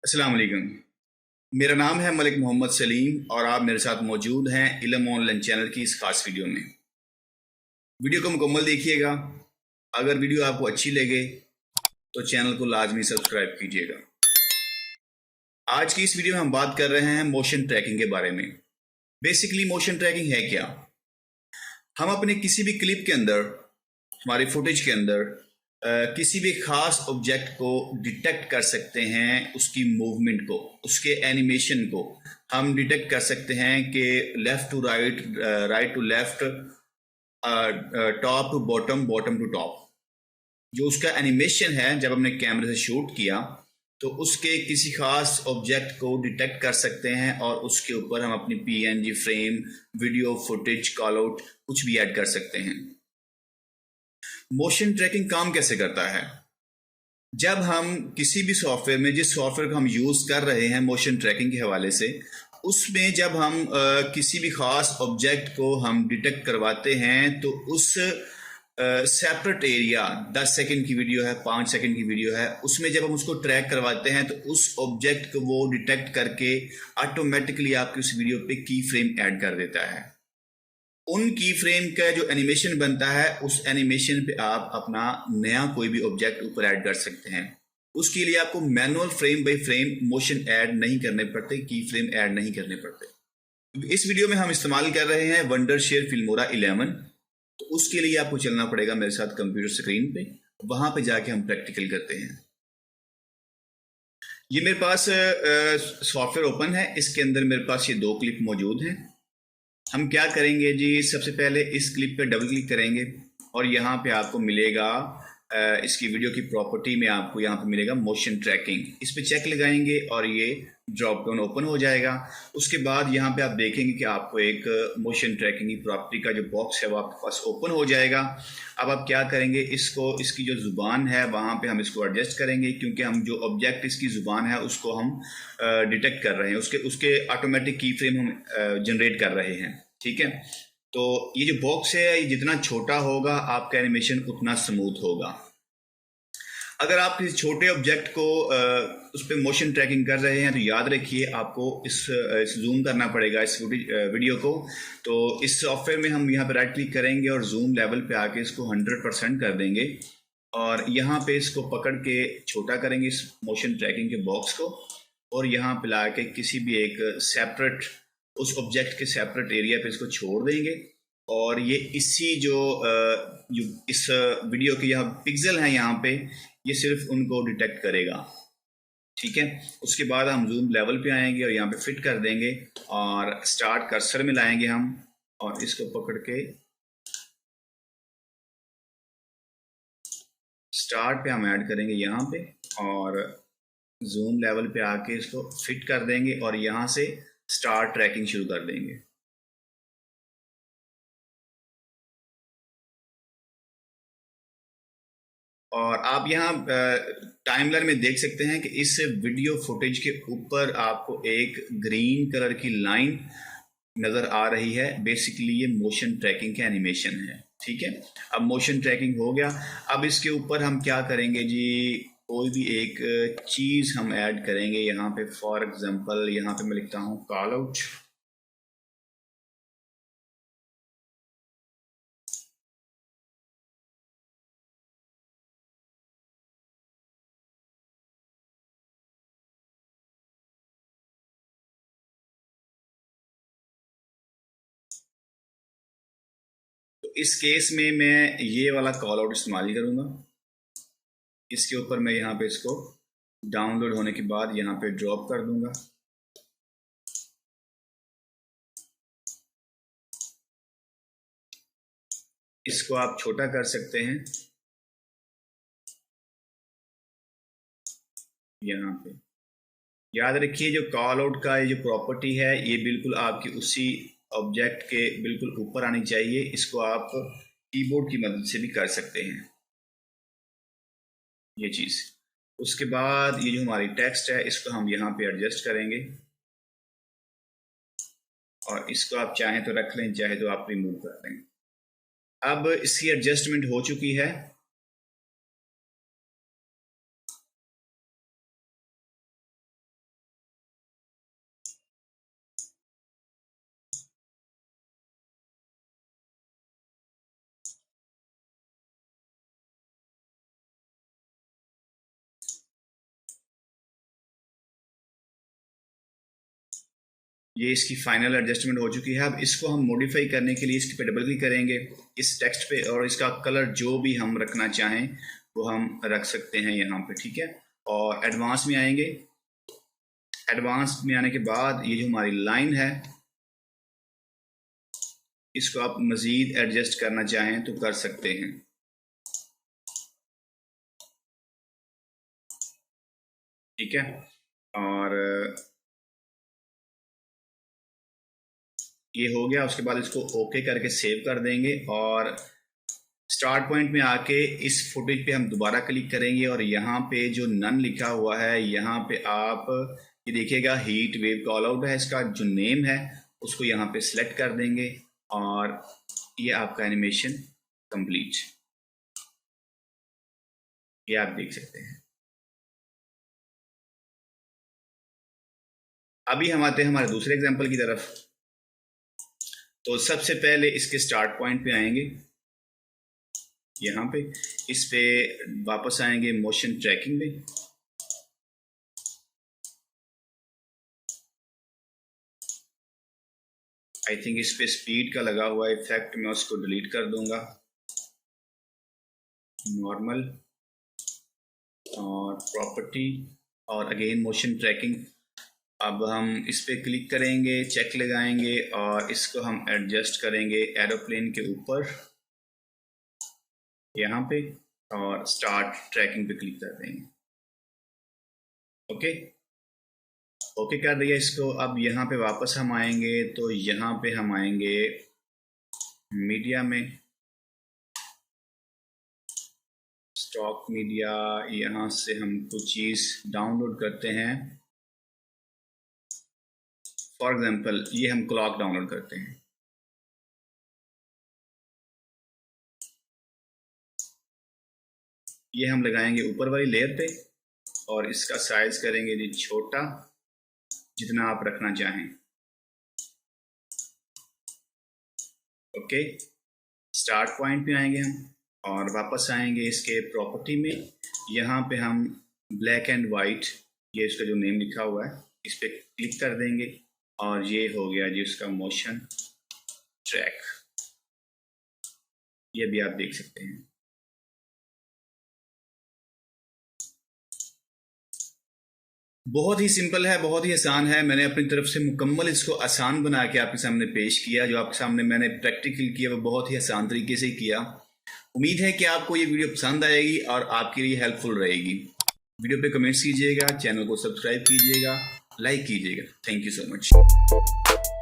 अस्सलाम वालेकुम। मेरा नाम है मलिक मोहम्मद सलीम और आप मेरे साथ मौजूद हैं इल्म ऑनलाइन चैनल की इस खास वीडियो में। वीडियो को मुकम्मल देखिएगा। अगर वीडियो आपको अच्छी लगे तो चैनल को लाजमी सब्सक्राइब कीजिएगा। आज की इस वीडियो में हम बात कर रहे हैं मोशन ट्रैकिंग के बारे में। बेसिकली मोशन ट्रैकिंग है क्या? हम अपने किसी भी क्लिप के अंदर, हमारी फुटेज के अंदर किसी भी खास ऑब्जेक्ट को डिटेक्ट कर सकते हैं, उसकी मूवमेंट को, उसके एनिमेशन को हम डिटेक्ट कर सकते हैं कि left to right, right to left, top to bottom, bottom to top. जो उसका एनिमेशन है जब हमने कैमरे से शूट किया तो उसके किसी खास ऑब्जेक्ट को डिटेक्ट कर सकते हैं और उसके ऊपर हम अपनी PNG frame, video footage, call out कुछ भी ऐड कर सकते हैं। मोशन ट्रैकिंग काम कैसे करता है? जब हम किसी भी सॉफ्टवेयर में, जिस सॉफ्टवेयर को हम यूज़ कर रहे हैं मोशन ट्रैकिंग के हवाले से, उसमें जब हम किसी भी ख़ास ऑब्जेक्ट को हम डिटेक्ट करवाते हैं तो उस सेपरेट एरिया, 10 सेकंड की वीडियो है, 5 सेकंड की वीडियो है, उसमें जब हम उसको ट्रैक करवाते हैं तो उस ऑब्जेक्ट को वो डिटेक्ट करके ऑटोमेटिकली आपकी उस वीडियो पे की फ्रेम ऐड कर देता है। उन की फ्रेम का जो एनिमेशन बनता है, उस एनिमेशन पे आप अपना नया कोई भी ऑब्जेक्ट ऊपर ऐड कर सकते हैं। उसके लिए आपको manual frame by frame motion add नहीं करने पड़ते, की फ्रेम ऐड नहीं करने पड़ते। इस वीडियो में हम इस्तेमाल कर रहे हैं वंडरशेयर फिल्मोरा 11। तो उसके लिए आपको चलना पड़ेगा मेरे साथ कंप्यूटर स्क्रीन पे, वहां पे जाके हम प्रैक्टिकल करते हैं। ये मेरे पास सॉफ्टवेयर ओपन है, इसके अंदर मेरे पास ये 2 क्लिप मौजूद हैं। हम क्या करेंगे जी, सबसे पहले इस क्लिप पे डबल क्लिक करेंगे और यहाँ पे आपको मिलेगा इसकी वीडियो की प्रॉपर्टी में आपको यहाँ पे मिलेगा मोशन ट्रैकिंग। इस पे चेक लगाएंगे और ये ड्रॉप डाउन ओपन हो जाएगा। उसके बाद यहाँ पे आप देखेंगे कि आपको एक मोशन ट्रैकिंग की प्रॉपर्टी का जो बॉक्स है वो आपके पास ओपन हो जाएगा। अब आप क्या करेंगे, इसको, इसकी जो ज़ुबान है वहाँ पे हम इसको एडजस्ट करेंगे, क्योंकि हम जो ऑब्जेक्ट इसकी ज़ुबान है उसको हम डिटेक्ट कर रहे हैं, उसके ऑटोमेटिक की फ्रेम हम जनरेट कर रहे हैं। ठीक है, तो ये जो बॉक्स है ये जितना छोटा होगा आपका एनिमेशन उतना स्मूथ होगा। अगर आप किसी छोटे ऑब्जेक्ट को उस पर मोशन ट्रैकिंग कर रहे हैं तो याद रखिए आपको इस जूम करना पड़ेगा इस वीडियो को। तो इस सॉफ्टवेयर में हम यहाँ पे राइट क्लिक करेंगे और जूम लेवल पे आके इसको 100% कर देंगे और यहाँ पे इसको पकड़ के छोटा करेंगे इस मोशन ट्रैकिंग के बॉक्स को, और यहाँ पे ला के किसी भी एक सेपरेट, उस ऑब्जेक्ट के सेपरेट एरिया पे इसको छोड़ देंगे और ये इसी जो इस वीडियो के यहाँ पिक्सल हैं यहाँ पे, ये सिर्फ उनको डिटेक्ट करेगा। ठीक है, उसके बाद हम जूम लेवल पे आएंगे और यहाँ पे फिट कर देंगे और स्टार्ट कर्सर में लाएंगे हम और इसको पकड़ के स्टार्ट पे हम ऐड करेंगे यहाँ पे और जूम लेवल पे आके इसको फिट कर देंगे और यहाँ से स्टार्ट ट्रैकिंग शुरू कर देंगे। और आप यहाँ टाइमलाइन में देख सकते हैं कि इस वीडियो फुटेज के ऊपर आपको एक ग्रीन कलर की लाइन नज़र आ रही है। बेसिकली ये मोशन ट्रैकिंग का एनिमेशन है। ठीक है, अब मोशन ट्रैकिंग हो गया। अब इसके ऊपर हम क्या करेंगे जी, कोई भी एक चीज़ हम ऐड करेंगे यहाँ पे। फॉर एग्जांपल यहाँ पे मैं लिखता हूँ कॉल आउट। तो इस केस में मैं ये वाला कॉल आउट इस्तेमाल करूँगा। इसके ऊपर मैं यहाँ पे इसको डाउनलोड होने के बाद यहाँ पे ड्रॉप कर दूंगा। इसको आप छोटा कर सकते हैं यहाँ पे। याद रखिए जो कॉल आउट का ये जो प्रॉपर्टी है ये बिल्कुल आपकी उसी ऑब्जेक्ट के बिल्कुल ऊपर आनी चाहिए। इसको आप कीबोर्ड की मदद से भी कर सकते हैं ये चीज़। उसके बाद ये जो हमारी टेक्स्ट है इसको हम यहाँ पे एडजस्ट करेंगे और इसको आप चाहें तो रख लें, चाहे तो आप रिमूव कर दें। अब इसकी एडजस्टमेंट हो चुकी है। ये इसकी फाइनल एडजस्टमेंट हो चुकी है। अब इसको हम मॉडिफाई करने के लिए इसके पे डबल क्लिक करेंगे इस टेक्स्ट पे, और इसका कलर जो भी हम रखना चाहें वो हम रख सकते हैं यहाँ पे, ठीक है। और एडवांस में आएंगे। एडवांस में आने के बाद ये जो हमारी लाइन है इसको आप मज़ीद एडजस्ट करना चाहें तो कर सकते हैं, ठीक है। और ये हो गया। उसके बाद इसको ओके करके सेव कर देंगे और स्टार्ट पॉइंट में आके इस फुटेज पे हम दोबारा क्लिक करेंगे और यहाँ पे जो नन लिखा हुआ है यहाँ पे आप ये देखिएगा हीट वेव कॉल आउट है, इसका जो नेम है उसको यहाँ पे सिलेक्ट कर देंगे और ये आपका एनिमेशन कंप्लीट, ये आप देख सकते हैं। अभी हम आते हैं हमारे दूसरे एग्जांपल की तरफ। तो सबसे पहले इसके स्टार्ट पॉइंट पे आएंगे, यहाँ पे इस पे वापस आएंगे मोशन ट्रैकिंग में। आई थिंक इस पे स्पीड का लगा हुआ इफेक्ट, मैं उसको डिलीट कर दूंगा। नॉर्मल और प्रॉपर्टी और अगेन मोशन ट्रैकिंग। अब हम इस पे क्लिक करेंगे, चेक लगाएंगे और इसको हम एडजस्ट करेंगे एरोप्लेन के ऊपर यहाँ पे और स्टार्ट ट्रैकिंग पे क्लिक कर देंगे। ओके, ओके कर दिया इसको। अब यहाँ पे वापस हम आएंगे तो यहाँ पे हम आएंगे मीडिया में, स्टॉक मीडिया, यहाँ से हम कुछ चीज़ डाउनलोड करते हैं। फॉर एग्जांपल ये हम क्लॉक डाउनलोड करते हैं। ये हम लगाएंगे ऊपर वाली लेयर पे और इसका साइज करेंगे जी छोटा, जितना आप रखना चाहें। ओके, स्टार्ट पॉइंट पे आएंगे हम और वापस आएंगे इसके प्रॉपर्टी में। यहाँ पे हम ब्लैक एंड वाइट, ये इसका जो नेम लिखा हुआ है इस पे क्लिक कर देंगे और ये हो गया जी उसका मोशन ट्रैक, ये भी आप देख सकते हैं। बहुत ही सिंपल है, बहुत ही आसान है। मैंने अपनी तरफ से मुकम्मल इसको आसान बना के आपके सामने पेश किया। जो आपके सामने मैंने प्रैक्टिकल किया वो बहुत ही आसान तरीके से किया। उम्मीद है कि आपको ये वीडियो पसंद आएगी और आपके लिए हेल्पफुल रहेगी। वीडियो पे कमेंट्स कीजिएगा, चैनल को सब्सक्राइब कीजिएगा, लाइक कीजिएगा। Thank you so much.